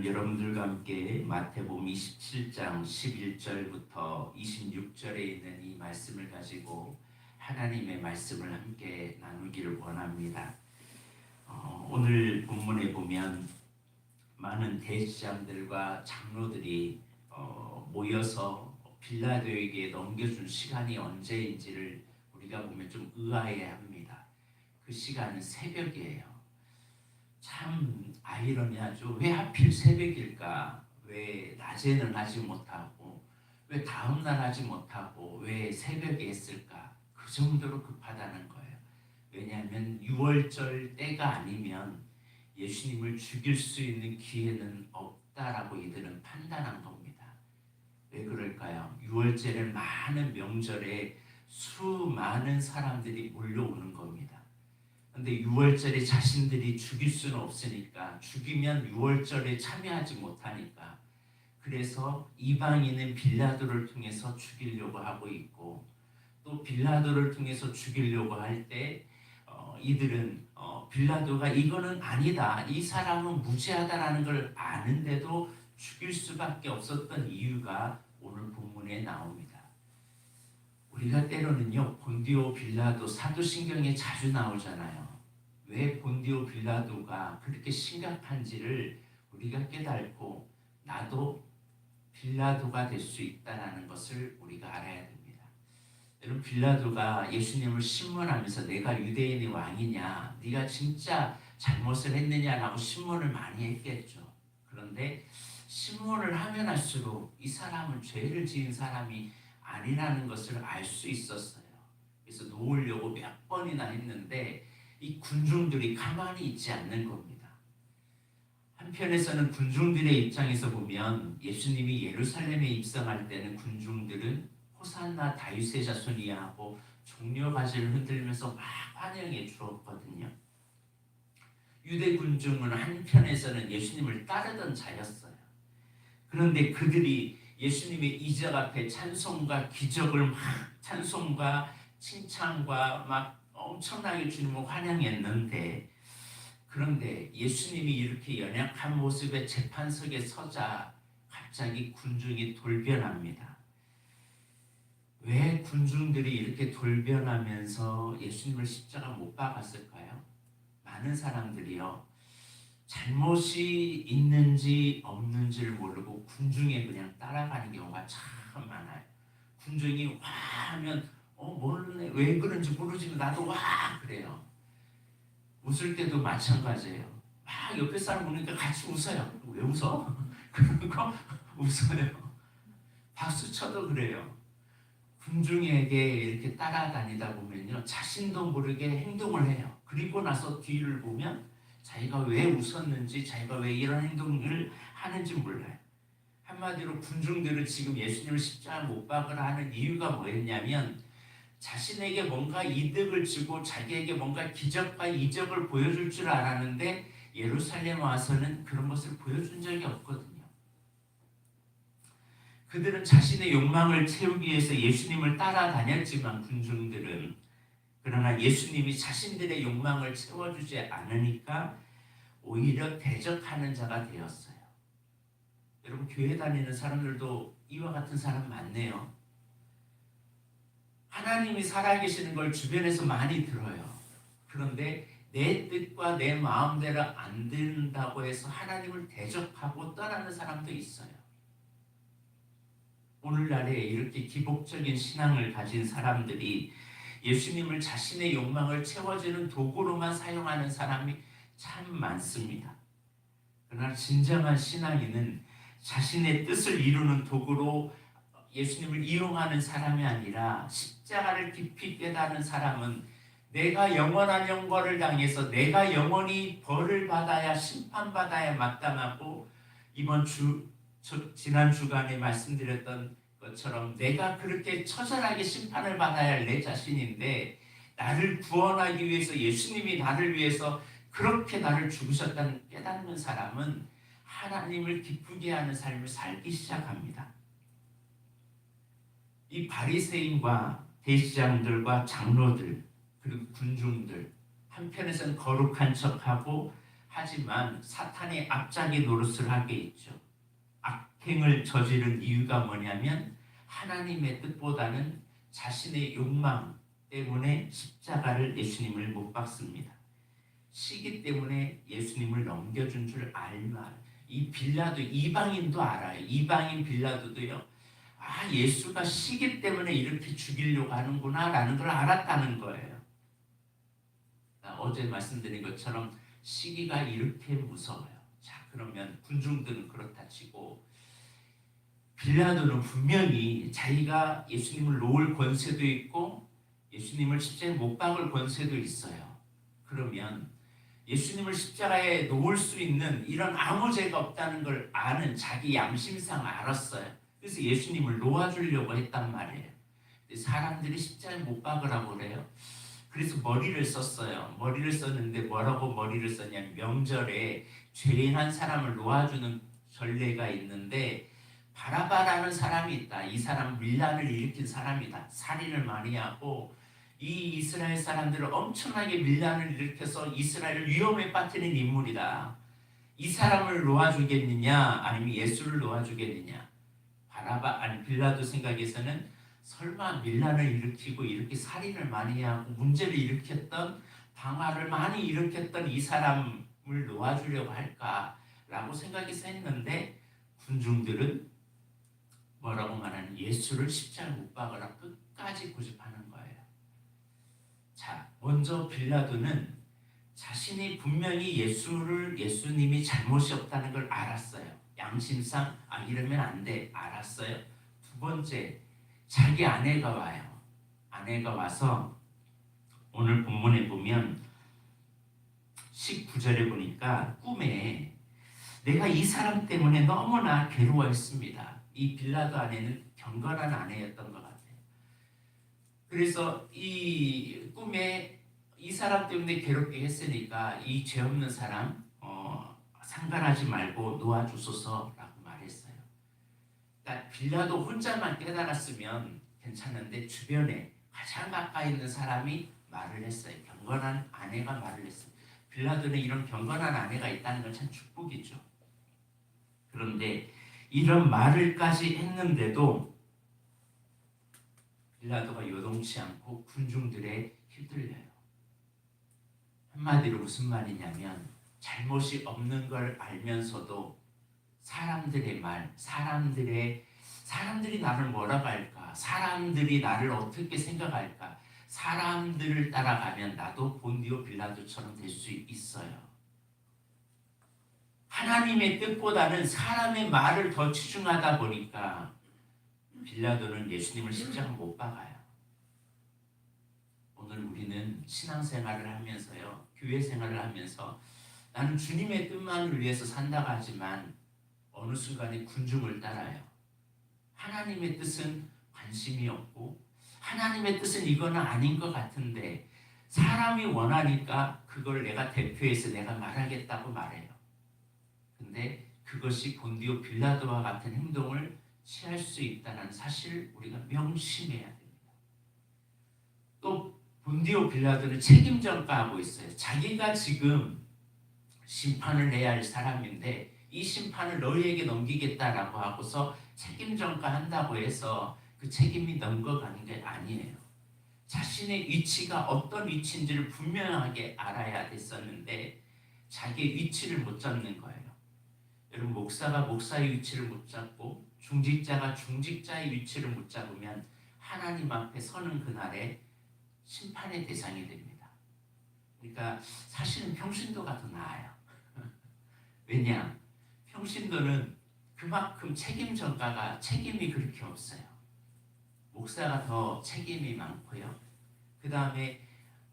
오늘 여러분들과 함께 마태복음 27장 11절부터 26절에 있는 이 말씀을 가지고 하나님의 말씀을 함께 나누기를 원합니다. 오늘 본문에 보면 많은 대제사장들과 장로들이 모여서 빌라도에게 넘겨준 시간이 언제인지를 우리가 보면 좀 의아해합니다. 그 시간은 새벽이에요. 참 아이러니하죠. 왜 하필 새벽일까? 왜 낮에는 하지 못하고, 왜 다음날 하지 못하고, 왜 새벽에 했을까? 그 정도로 급하다는 거예요. 왜냐하면 6월절 때가 아니면 예수님을 죽일 수 있는 기회는 없다라고 이들은 판단한 겁니다. 왜 그럴까요? 6월절은 많은 명절에 수많은 사람들이 몰려오는 겁니다. 근데 6월절에 자신들이 죽일 수는 없으니까, 죽이면 6월절에 참여하지 못하니까, 그래서 이방인은 빌라도를 통해서 죽이려고 하고 있고, 또 빌라도를 통해서 죽이려고 할 때 이들은 빌라도가 이거는 아니다, 이 사람은 무죄하다라는 걸 아는데도 죽일 수밖에 없었던 이유가 오늘 본문에 나옵니다. 우리가 때로는요, 본디오 빌라도 사도신경에 자주 나오잖아요. 왜 본디오 빌라도가 그렇게 심각한지를 우리가 깨닫고 나도 빌라도가 될 수 있다는 것을 우리가 알아야 됩니다. 여러분, 빌라도가 예수님을 신문하면서 내가 유대인의 왕이냐, 네가 진짜 잘못을 했느냐라고 신문을 많이 했겠죠. 그런데 신문을 하면 할수록 이 사람은 죄를 지은 사람이 아니라는 것을 알 수 있었어요. 그래서 놓으려고 몇 번이나 했는데 이 군중들이 가만히 있지 않는 겁니다. 한편에서는 군중들의 입장에서 보면 예수님이 예루살렘에 입성할 때는 군중들은 호산나 다윗의 자손이야 하고 종려 바지를 흔들면서 막 환영해 주었거든요. 유대 군중은 한편에서는 예수님을 따르던 자였어요. 그런데 그들이 예수님의 이적 앞에 찬송과 기적을 막 찬송과 칭찬과 막 엄청나게 주님을 환영했는데, 그런데 예수님이 이렇게 연약한 모습의 재판석에 서자 갑자기 군중이 돌변합니다. 왜 군중들이 이렇게 돌변하면서 예수님을 십자가 못 박았을까요? 많은 사람들이요, 잘못이 있는지 없는지를 모르고 군중에 그냥 따라가는 경우가 참 많아요. 군중이 와 하면 모르네, 왜 그런지 모르지만 나도 와 그래요. 웃을 때도 마찬가지예요. 막 옆에 사람 보니까 같이 웃어요. 왜 웃어? 그러고 웃어요. 박수 쳐도 그래요. 군중에게 이렇게 따라다니다 보면요, 자신도 모르게 행동을 해요. 그리고 나서 뒤를 보면 자기가 왜 웃었는지, 자기가 왜 이런 행동을 하는지 몰라요. 한마디로 군중들은 지금 예수님을 십자가 못 박으라 하는 이유가 뭐였냐면, 자신에게 뭔가 이득을 주고 자기에게 뭔가 기적과 이적을 보여줄 줄 알았는데 예루살렘 와서는 그런 것을 보여준 적이 없거든요. 그들은 자신의 욕망을 채우기 위해서 예수님을 따라다녔지만 군중들은, 그러나 예수님이 자신들의 욕망을 채워주지 않으니까 오히려 대적하는 자가 되었어요. 여러분, 교회 다니는 사람들도 이와 같은 사람 많네요. 하나님이 살아계시는 걸 주변에서 많이 들어요. 그런데 내 뜻과 내 마음대로 안 된다고 해서 하나님을 대적하고 떠나는 사람도 있어요. 오늘날에 이렇게 기복적인 신앙을 가진 사람들이 예수님을 자신의 욕망을 채워주는 도구로만 사용하는 사람이 참 많습니다. 그러나 진정한 신앙인은 자신의 뜻을 이루는 도구로 예수님을 이용하는 사람이 아니라, 십자가를 깊이 깨닫는 사람은 내가 영원한 형벌을 당해서 내가 영원히 벌을 받아야, 심판받아야 마땅하고, 지난 주간에 말씀드렸던 것처럼 내가 그렇게 처절하게 심판을 받아야 할 내 자신인데, 나를 구원하기 위해서 예수님이 나를 위해서 그렇게 나를 죽으셨다는 깨닫는 사람은 하나님을 기쁘게 하는 삶을 살기 시작합니다. 이 바리새인과 대제사장들과 장로들, 그리고 군중들, 한편에서는 거룩한 척하고 하지만 사탄의 앞장에 노릇을 하게 있죠. 악행을 저지른 이유가 뭐냐면 하나님의 뜻보다는 자신의 욕망 때문에 십자가를 예수님을 못 박습니다. 시기 때문에 예수님을 넘겨준 줄 알만, 이 빌라도 이방인도 알아요. 이방인 빌라도도요. 아, 예수가 시기 때문에 이렇게 죽이려고 하는구나 라는 걸 알았다는 거예요. 어제 말씀드린 것처럼 시기가 이렇게 무서워요. 자, 그러면 군중들은 그렇다 치고 빌라도는 분명히 자기가 예수님을 놓을 권세도 있고 예수님을 십자가에 못 박을 권세도 있어요. 그러면 예수님을 십자가에 놓을 수 있는 이런 아무 죄가 없다는 걸 아는 자기 양심상 알았어요. 그래서 예수님을 놓아주려고 했단 말이에요. 사람들이 십자가에 못 박으라고 그래요. 그래서 머리를 썼어요. 머리를 썼는데 뭐라고 머리를 썼냐면 명절에 죄인한 사람을 놓아주는 전례가 있는데 바라바라는 사람이 있다. 이 사람 밀란을 일으킨 사람이다. 살인을 많이 하고 이 이스라엘 사람들을 엄청나게 밀란을 일으켜서 이스라엘을 위험에 빠뜨린 인물이다. 이 사람을 놓아주겠느냐 아니면 예수를 놓아주겠느냐. 빌라도 생각에서는 설마 밀란을 일으키고 이렇게 살인을 많이 하고 문제를 일으켰던 방화를 많이 일으켰던 이 사람을 놓아주려고 할까라고 생각해서 했는데 군중들은 뭐라고 말하는 예수를 십자가에 못 박으라 끝까지 고집하는 거예요. 자, 먼저 빌라도는 자신이 분명히 예수님이 잘못이 없다는 걸 알았어요. 양심상 이러면 안 돼. 알았어요. 두 번째, 자기 아내가 와요. 아내가 와서 오늘 본문에 보면 19절에 보니까 꿈에 내가 이 사람 때문에 너무나 괴로워했습니다. 이 빌라도 아내는 경건한 아내였던 것 같아요. 그래서 이 꿈에 이 사람 때문에 괴롭게 했으니까 이 죄 없는 사람 상관하지 말고 놓아주소서라고 말했어요. 그러니까 빌라도 혼자만 깨달았으면 괜찮은데 주변에 가장 가까이 있는 사람이 말을 했어요. 경건한 아내가 말을 했어요. 빌라도는 이런 경건한 아내가 있다는 건 참 축복이죠. 그런데 이런 말을까지 했는데도 빌라도가 요동치 않고 군중들에 휘둘려요. 한마디로 무슨 말이냐면 잘못이 없는 걸 알면서도 사람들의 말, 사람들이 나를 뭐라고 할까? 사람들이 나를 어떻게 생각할까? 사람들을 따라가면 나도 본디오 빌라도처럼 될 수 있어요. 하나님의 뜻보다는 사람의 말을 더 치중하다 보니까 빌라도는 예수님을 십자가 못 박아요. 오늘 우리는 신앙생활을 하면서요, 교회 생활을 하면서 나는 주님의 뜻만을 위해서 산다고 하지만 어느 순간에 군중을 따라요. 하나님의 뜻은 관심이 없고 하나님의 뜻은 이거는 아닌 것 같은데 사람이 원하니까 그걸 내가 대표해서 내가 말하겠다고 말해요. 근데 그것이 본디오 빌라도와 같은 행동을 취할 수 있다는 사실 우리가 명심해야 됩니다. 또 본디오 빌라도는 책임 전가하고 있어요. 자기가 지금 심판을 해야 할 사람인데 이 심판을 너희에게 넘기겠다라고 하고서 책임 전가한다고 해서 그 책임이 넘어가는 게 아니에요. 자신의 위치가 어떤 위치인지를 분명하게 알아야 됐었는데 자기의 위치를 못 잡는 거예요. 여러분, 목사가 목사의 위치를 못 잡고 중직자가 중직자의 위치를 못 잡으면 하나님 앞에 서는 그날에 심판의 대상이 됩니다. 그러니까 사실은 평신도가 더 나아요. 왜냐? 평신도는 그만큼 책임 전가가 책임이 그렇게 없어요. 목사가 더 책임이 많고요. 그 다음에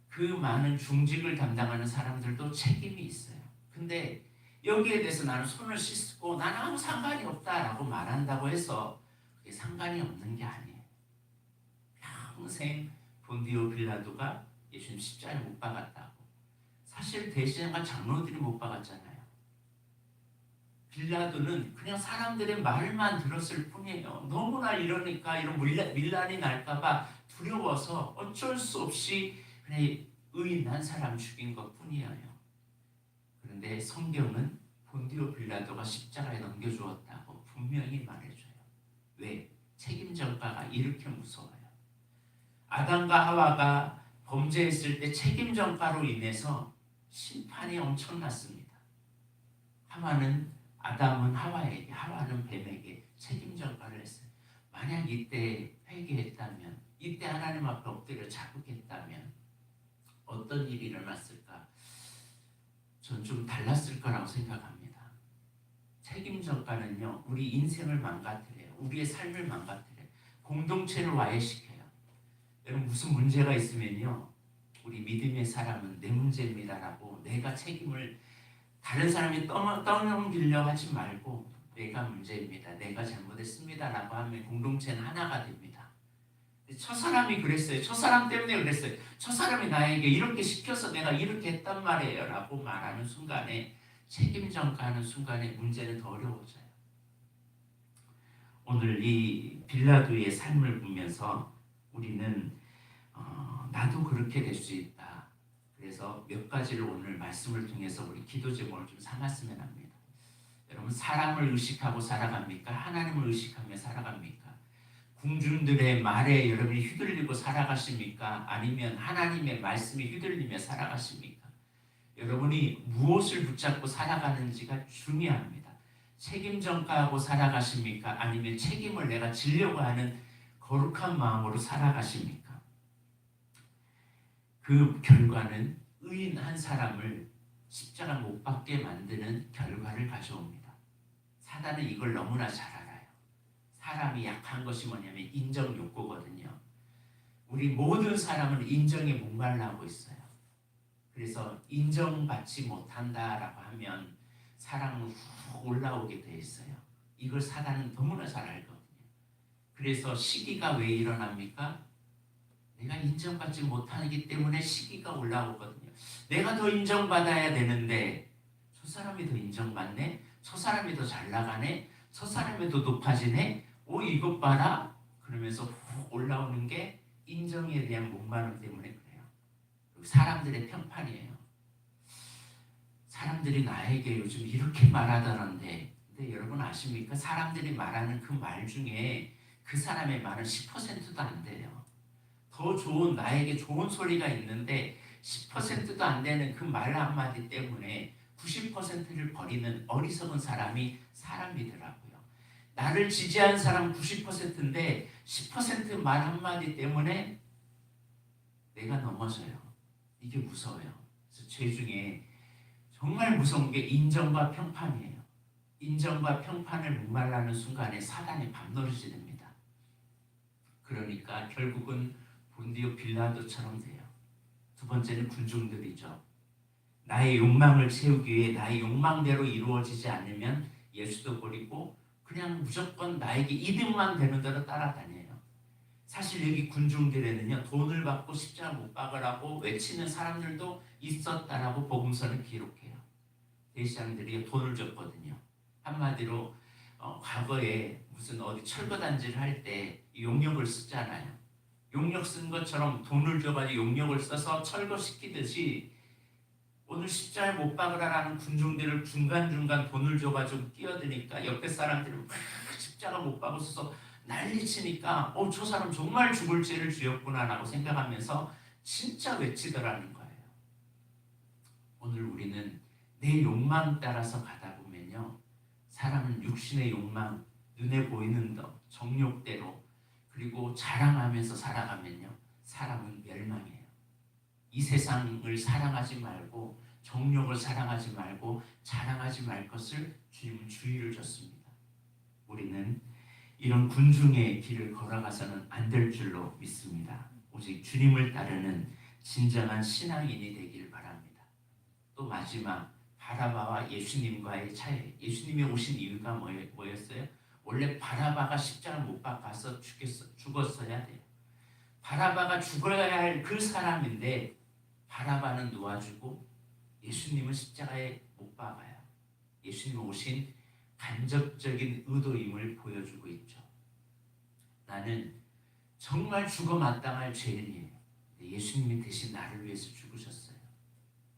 그 많은 중직을 담당하는 사람들도 책임이 있어요. 근데 여기에 대해서 나는 손을 씻고 나는 아무 상관이 없다라고 말한다고 해서 그게 상관이 없는 게 아니에요. 평생 본디오 빌라도가 예수님 십자가에 못 박았다고. 사실 대제사장과 장로들이 못 박았잖아요. 빌라도는 그냥 사람들의 말만 들었을 뿐이에요. 너무나 이러니까 이런 밀란이 날까봐 두려워서 어쩔 수 없이 그냥 의인한 사람 죽인 것 뿐이에요. 근데 성경은 본디오 빌라도가 십자가에 넘겨주었다고 분명히 말해줘요. 왜? 책임 전가가 이렇게 무서워요. 아담과 하와가 범죄했을 때 책임 전가로 인해서 심판이 엄청났습니다. 아담은 하와에게, 하와는 뱀에게 책임 전가를 했어요. 만약 이때 회개했다면, 이때 하나님 앞에 엎드려 자복했다면 어떤 일이 일어났을까? 전 좀 달랐을 거라고 생각합니다. 책임 전가는요, 우리 인생을 망가뜨려요. 우리의 삶을 망가뜨려요. 공동체를 와해시켜요. 여러분, 무슨 문제가 있으면요, 우리 믿음의 사람은 내 문제입니다라고 내가 책임을 다른 사람이 떠넘기려 하지 말고 내가 문제입니다, 내가 잘못했습니다라고 하면 공동체는 하나가 됩니다. 저 사람이 그랬어요. 저 사람 때문에 그랬어요. 저 사람이 나에게 이렇게 시켜서 내가 이렇게 했단 말이에요 라고 말하는 순간에, 책임 전가하는 순간에 문제는 더 어려워져요. 오늘 이 빌라도의 삶을 보면서 우리는 나도 그렇게 될 수 있다. 그래서 몇 가지를 오늘 말씀을 통해서 우리 기도 제목을 좀 삼았으면 합니다. 여러분, 사람을 의식하고 살아갑니까? 하나님을 의식하며 살아갑니까? 궁중들의 말에 여러분이 휘둘리고 살아가십니까? 아니면 하나님의 말씀이 휘둘리며 살아가십니까? 여러분이 무엇을 붙잡고 살아가는지가 중요합니다. 책임 전가하고 살아가십니까? 아니면 책임을 내가 지려고 하는 거룩한 마음으로 살아가십니까? 그 결과는 의인 한 사람을 십자가 못 박게 만드는 결과를 가져옵니다. 사단은 이걸 너무나 잘 알아요. 사람이 약한 것이 뭐냐면 인정 욕구거든요. 우리 모든 사람은 인정에 목말라하고 있어요. 그래서 인정받지 못한다라고 하면 사람은 훅 올라오게 돼 있어요. 이걸 사단은 너무나 잘 알거든요. 그래서 시기가 왜 일어납니까? 내가 인정받지 못하기 때문에 시기가 올라오거든요. 내가 더 인정받아야 되는데 저 사람이 더 인정받네? 저 사람이 더 잘 나가네? 저 사람이 더 높아지네? 오, 이것 봐라? 그러면서 훅 올라오는 게 인정에 대한 목마름 때문에 그래요. 사람들의 편판이에요. 사람들이 나에게 요즘 이렇게 말하더란데, 근데 여러분 아십니까? 사람들이 말하는 그 말 중에 그 사람의 말은 10%도 안 돼요. 더 좋은, 나에게 좋은 소리가 있는데 10%도 안 되는 그 말 한마디 때문에 90%를 버리는 어리석은 사람이 사람이더라고요. 나를 지지한 사람 90%인데 10% 말 한마디 때문에 내가 넘어져요. 이게 무서워요. 그래서 죄 중에 정말 무서운 게 인정과 평판이에요. 인정과 평판을 목말라는 순간에 사단이 밤노릇이 됩니다. 그러니까 결국은 본디오 빌라도처럼 돼요. 두 번째는 군중들이죠. 나의 욕망을 채우기 위해 나의 욕망대로 이루어지지 않으면 예수도 버리고 그냥 무조건 나에게 이득만 되는 대로 따라다녀요. 사실 여기 군중들에는요, 돈을 받고 십자가 못 박으라고 외치는 사람들도 있었다라고 복음서는 기록해요. 대시장들이 돈을 줬거든요. 한마디로 과거에 무슨 어디 철거단지를 할 때 용역을 쓰잖아요. 용역 쓴 것처럼 돈을 줘가지고 용역을 써서 철거시키듯이 오늘 십자가에 못 박으라라는 군중들을 중간중간 돈을 줘가지고 끼어드니까 옆에 사람들이 막 십자가 못 박아서 난리치니까 저 사람 정말 죽을 죄를 지었구나 라고 생각하면서 진짜 외치더라는 거예요. 오늘 우리는 내 욕망 따라서 가다 보면요, 사람은 육신의 욕망, 눈에 보이는 것, 정욕대로 그리고 자랑하면서 살아가면요, 사람은 멸망해요. 이 세상을 사랑하지 말고 정욕을 사랑하지 말고 자랑하지 말 것을 주님은 주의를 줬습니다. 우리는 이런 군중의 길을 걸어가서는 안 될 줄로 믿습니다. 오직 주님을 따르는 진정한 신앙인이 되길 바랍니다. 또 마지막, 바라바와 예수님과의 차이. 예수님이 오신 이유가 뭐였어요? 원래 바라바가 십자가를 못 박아서 죽었어야 돼요. 바라바가 죽어야 할 그 사람인데 바라바는 놓아주고 예수님은 십자가에 못 박아요. 예수님 오신 간접적인 의도임을 보여주고 있죠. 나는 정말 죽어 마땅할 죄인이에요. 예수님이 대신 나를 위해서 죽으셨어요.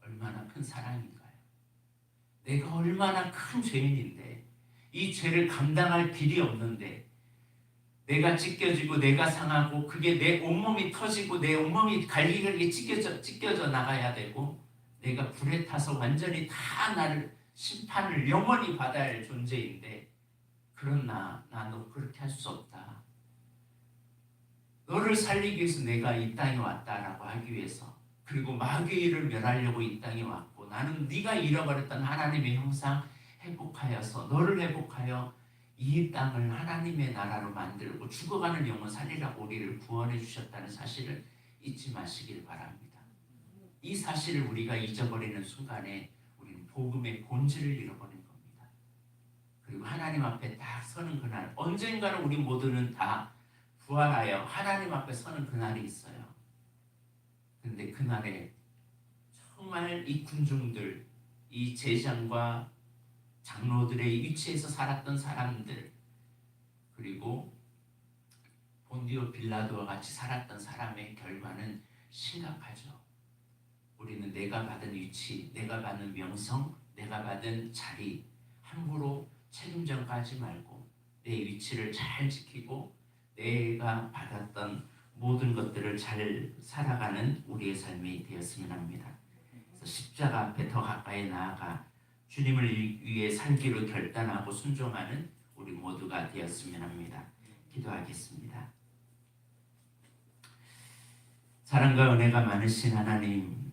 얼마나 큰 사랑인가요? 내가 얼마나 큰 죄인인데 이 죄를 감당할 길이 없는데 내가 찢겨지고 내가 상하고 그게 내 온몸이 터지고 내 온몸이 갈기갈기 찢겨져 나가야 되고 내가 불에 타서 완전히 다 나를 심판을 영원히 받아야 할 존재인데 그러나 나도 그렇게 할 수 없다. 너를 살리기 위해서 내가 이 땅에 왔다라고 하기 위해서 그리고 마귀를 멸하려고 이 땅에 왔고 나는 네가 잃어버렸던 하나님의 형상 회복하여서 너를 회복하여 이 땅을 하나님의 나라로 만들고 죽어가는 영혼 살리라고 우리를 구원해 주셨다는 사실을 잊지 마시길 바랍니다. 이 사실을 우리가 잊어버리는 순간에 우리는 복음의 본질을 잃어버린 겁니다. 그리고 하나님 앞에 딱 서는 그날 언젠가는 우리 모두는 다 부활하여 하나님 앞에 서는 그날이 있어요. 그런데 그날에 정말 이 군중들, 이 제장과 장로들의 위치에서 살았던 사람들 그리고 본디오 빌라도와 같이 살았던 사람의 결과는 심각하죠. 우리는 내가 받은 위치, 내가 받는 명성, 내가 받은 자리 함부로 책임전가하지 말고 내 위치를 잘 지키고 내가 받았던 모든 것들을 잘 살아가는 우리의 삶이 되었으면 합니다. 그래서 십자가 앞에 더 가까이 나아가 주님을 위해 살기로 결단하고 순종하는 우리 모두가 되었으면 합니다. 기도하겠습니다. 사랑과 은혜가 많으신 하나님,